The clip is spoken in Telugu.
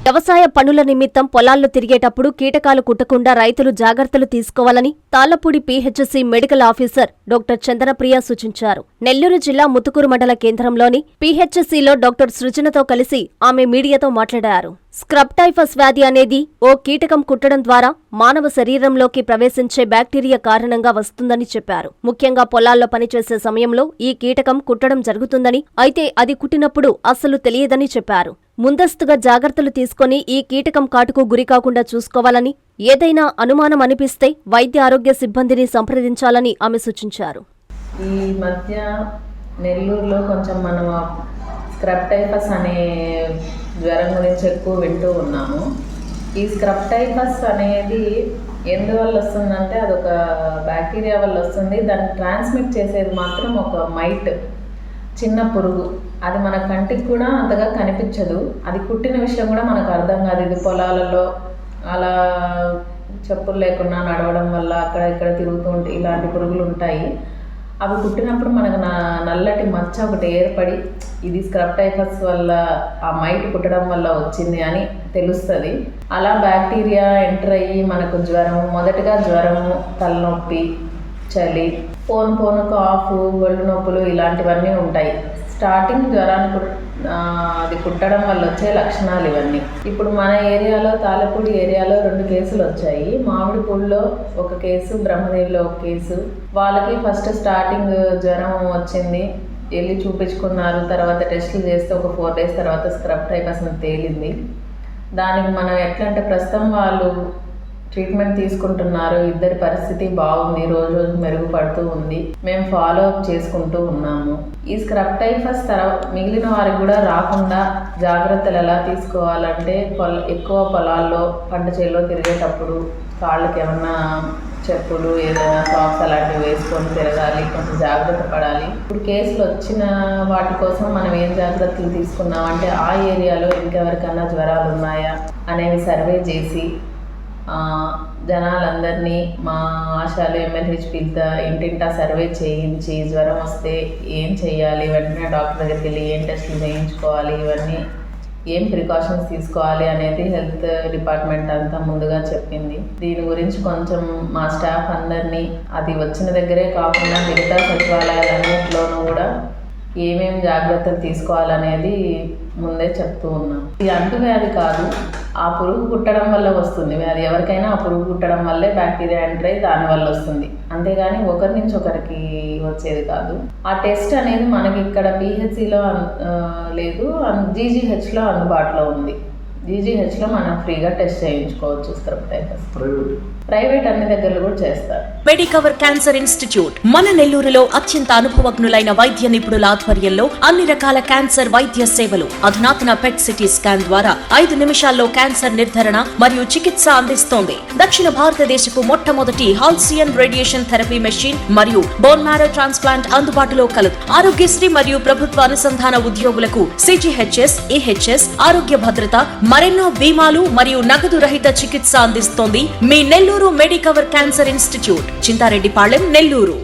వ్యవసాయ పనుల నిమిత్తం పొలాల్లో తిరిగేటప్పుడు కీటకాలు కుట్టకుండా రైతులు జాగ్రత్తలు తీసుకోవాలని Tallapudi PHC medical officer doctor Chandanapriya సూచించారు. నెల్లూరు జిల్లా ముతుకూరు మండల కేంద్రంలోని పీహెచ్సీలో డాక్టర్ సృజనతో కలిసి ఆమె మీడియాతో మాట్లాడారు. స్క్రబ్ టైఫస్ వ్యాధి అనేది ఓ కీటకం కుట్టడం ద్వారా మానవ శరీరంలోకి ప్రవేశించే బ్యాక్టీరియా కారణంగా వస్తుందని చెప్పారు. ముఖ్యంగా పొలాల్లో పనిచేసే సమయంలో ఈ కీటకం కుట్టడం జరుగుతుందని, అయితే అది కుట్టినప్పుడు అస్సలు తెలియదని చెప్పారు. ముందస్తుగా జాగ్రత్తలు తీసుకుని ఈ కీటకం కాటుకు గురికాకుండా చూసుకోవాలని, ఏదైనా అనుమానం అనిపిస్తే వైద్య ఆరోగ్య సిబ్బందిని సంప్రదించాలని ఆమె సూచించారు. ఈ మధ్య నెల్లూరులో కొంచెం మనం స్క్రబ్ టైఫస్ అనే జ్వరం గురించి ఎక్కువ వింటూ ఉన్నాము. ఈ స్క్రబ్ టైఫస్ అనేది ఎందువల్ల వస్తుందంటే అదొక బ్యాక్టీరియా వల్ల వస్తుంది. దాన్ని ట్రాన్స్మిట్ చేసేది మాత్రం ఒక మైట్, చిన్న పురుగు. అది మన కంటికి కూడా అంతగా కనిపించదు. అది కుట్టిన విషయం కూడా మనకు అర్థం కాదు. ఇది పొలాలలో అలా చెప్పులు లేకుండా నడవడం వల్ల అక్కడ ఇక్కడ తిరుగుతూ ఉంటే ఇలాంటి పురుగులు ఉంటాయి. అవి కుట్టినప్పుడు మనకు నల్లటి మచ్చ ఒకటి ఏర్పడి ఇది స్క్రబ్ టైఫస్ వల్ల ఆ మైట్ కుట్టడం వల్ల వచ్చింది అని తెలుస్తుంది. అలా బ్యాక్టీరియా ఎంటర్ అయ్యి మనకు జ్వరం, మొదటగా జ్వరము, తలనొప్పి, చలి, పోను కాఫ్, ఒళ్ళు నొప్పులు ఇలాంటివన్నీ ఉంటాయి. స్టార్టింగ్ జ్వరానికి అది కుట్టడం వల్ల వచ్చే లక్షణాలు ఇవన్నీ. ఇప్పుడు మన ఏరియాలో తాళ్ళపూడి ఏరియాలో 2 కేసులు వచ్చాయి. మామిడిపూడిలో ఒక కేసు, బ్రహ్మదేవిలో ఒక కేసు. వాళ్ళకి ఫస్ట్ స్టార్టింగ్ జ్వరం వచ్చింది, వెళ్ళి చూపించుకున్నారు. తర్వాత టెస్టులు చేస్తే ఒక 4 days తర్వాత స్క్రబ్ టైఫస్ అని తేలింది. దానికి మనం ఎట్లా అంటే ప్రస్తుతం వాళ్ళు ట్రీట్మెంట్ తీసుకుంటున్నారు. ఇద్దరి పరిస్థితి బాగుంది, రోజు రోజు మెరుగుపడుతూ ఉంది. మేము ఫాలో అప్ చేసుకుంటూ ఉన్నాము. ఈ స్క్రబ్ టైఫస్ మిగిలిన వారికి కూడా రాకుండా జాగ్రత్తలు ఎలా తీసుకోవాలంటే, ఎక్కువ పొలాల్లో పంట చేల్లో తిరిగేటప్పుడు కాళ్ళకి ఏమన్నా చెప్పులు, ఏదైనా సాక్స్ అలాంటివి వేసుకొని తిరగాలి, కొంచెం జాగ్రత్త పడాలి. ఇప్పుడు కేసులు వచ్చిన వాటి కోసం మనం ఏం జాగ్రత్తలు తీసుకున్నామంటే, ఆ ఏరియాలో ఇంకెవరికన్నా జ్వరాలు ఉన్నాయా అనేవి సర్వే చేసి జనాలందరినీ మా ఆశాలు MLHPలతో ఇంటింటా సర్వే చేయించి జ్వరం వస్తే ఏం చేయాలి, వెంటనే డాక్టర్ దగ్గరికి వెళ్ళి ఏం టెస్టులు చేయించుకోవాలి, ఇవన్నీ ఏం ప్రికాషన్స్ తీసుకోవాలి అనేది హెల్త్ డిపార్ట్మెంట్ అంతా ముందుగా చెప్పింది. దీని గురించి కొంచెం మా స్టాఫ్ అందరినీ అది వచ్చిన దగ్గరే కాకుండా మిగతా సచివాలయాలన్నింటిలోనూ కూడా ఏమేం జాగ్రత్తలు తీసుకోవాలనేది ముందే చెప్తూ ఉన్నాం. ఇది అంటువ్యాధి కాదు, ఆ పురుగు కుట్టడం వల్ల వస్తుంది వ్యాధి. ఎవరికైనా ఆ పురుగు కుట్టడం వల్లే బ్యాక్టీరియా ఎంటర్ అయ్యి దానివల్ల వస్తుంది, అంతేగాని ఒకరి నుంచి ఒకరికి వచ్చేది కాదు. ఆ టెస్ట్ అనేది మనకి ఇక్కడ PHCలో లేదు, GGHలో అందుబాటులో ఉంది. GGHలో మనం ఫ్రీగా టెస్ట్ చేయించుకోవచ్చు స్క్రబ్ టైఫస్. ప్రైవేట్ అన్ని దగ్గరలో కూడా చేస్తారు. మెడికవర్ క్యాన్సర్ ఇన్స్టిట్యూట్ మన నెల్లూరులో అత్యంత అనుభవజ్ఞులైన వైద్య నిపుణుల ఆధ్వర్యంలో అన్ని రకాల క్యాన్సర్ వైద్య సేవలు. అధునాతన పెట్ సిటీ స్కాన్ ద్వారా 5 నిమిషాల్లో క్యాన్సర్ నిర్ధారణ మరియు చికిత్స అందిస్తోంది. దక్షిణ భారతదేశపు మొట్టమొదటి హాల్సియన్ రేడియేషన్ థెరపీ మెషిన్ మరియు బోన్ మ్యారో ట్రాన్స్ప్లాంట్ అందుబాటులో కలదు. ఆరోగ్యశ్రీ మరియు ప్రభుత్వ అనుసంధాన ఉద్యోగులకు CGHS, EHS, ఆరోగ్య భద్రత, మరెన్నో బీమాలు మరియు నగదు రహిత చికిత్స అందిస్తోంది మీ Nellore Medicover cancer institute, Chintareddypalem, Nellore.